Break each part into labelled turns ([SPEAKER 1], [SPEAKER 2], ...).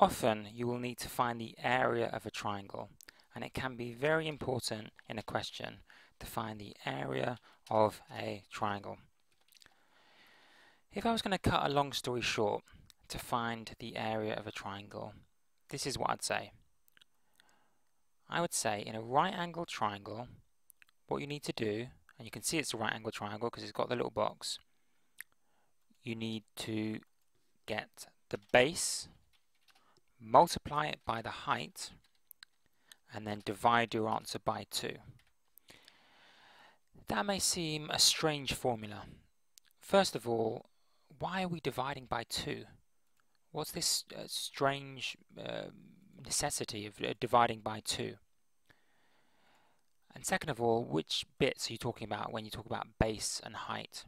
[SPEAKER 1] Often you will need to find the area of a triangle, and it can be very important in a question to find the area of a triangle. If I was going to cut a long story short to find the area of a triangle, this is what I'd say. I would say in a right angled triangle, what you need to do, and you can see it's a right angled triangle because it's got the little box, you need to get the base, multiply it by the height, and then divide your answer by 2. That may seem a strange formula. First of all, why are we dividing by 2? What's this strange necessity of dividing by 2? And second of all, which bits are you talking about when you talk about base and height?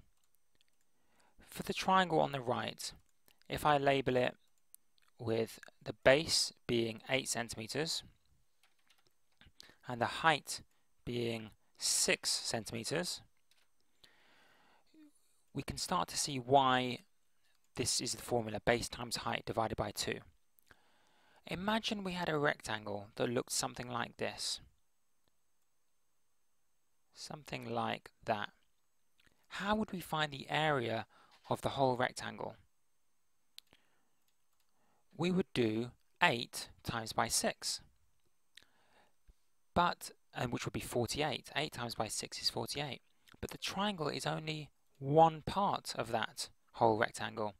[SPEAKER 1] For the triangle on the right, if I label it with the base being 8 centimeters and the height being 6 centimeters, we can start to see why this is the formula, base times height divided by 2. Imagine we had a rectangle that looked something like this. Something like that. How would we find the area of the whole rectangle? We would do 8 times by 6, which would be 48. 8 times by 6 is 48. But the triangle is only one part of that whole rectangle.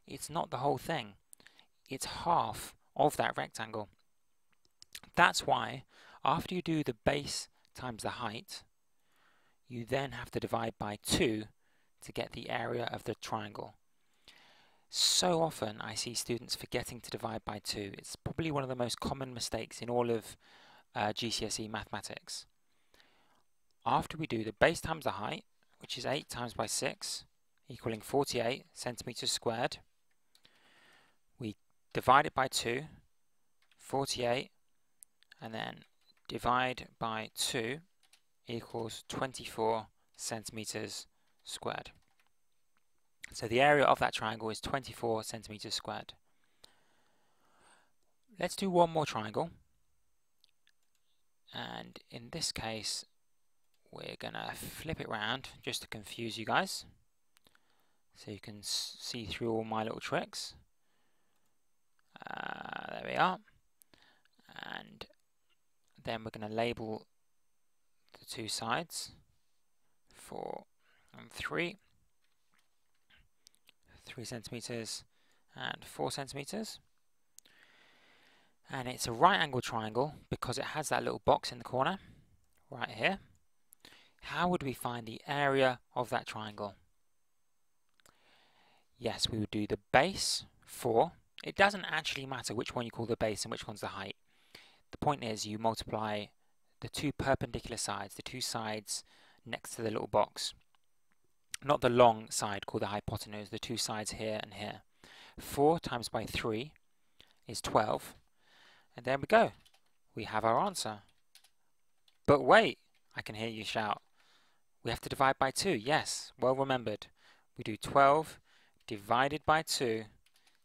[SPEAKER 1] It's not the whole thing. It's half of that rectangle. That's why after you do the base times the height, you then have to divide by 2 to get the area of the triangle. So often I see students forgetting to divide by 2. It's probably one of the most common mistakes in all of GCSE mathematics. After we do the base times the height, which is 8 times by 6, equaling 48 centimeters squared, we divide it by 2, 48, and then divide by 2 equals 24 centimeters squared. So the area of that triangle is 24 centimeters squared. Let's do one more triangle, and in this case we're gonna flip it around just to confuse you guys so you can see through all my little tricks. There we are, and then we're going to label the two sides 4 and 3 centimeters and 4 centimeters, and it's a right angle triangle because it has that little box in the corner right here. How would we find the area of that triangle? Yes, we would do the base 4. It doesn't actually matter which one you call the base and which one's the height. The point is you multiply the two perpendicular sides, the two sides next to the little box. Not the long side called the hypotenuse, the two sides here and here. 4 times by 3 is 12. And there we go. We have our answer. But wait, I can hear you shout. We have to divide by 2. Yes, well remembered. We do 12 divided by 2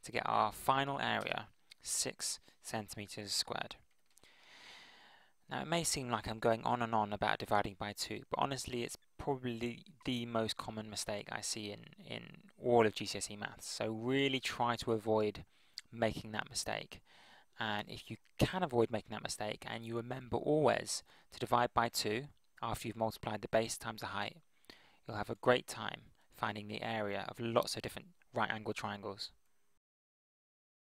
[SPEAKER 1] to get our final area, 6 centimeters squared. Now it may seem like I'm going on and on about dividing by 2, but honestly it's probably the most common mistake I see in all of GCSE maths. So really try to avoid making that mistake. And if you can avoid making that mistake and you remember always to divide by 2 after you've multiplied the base times the height, you'll have a great time finding the area of lots of different right angle triangles.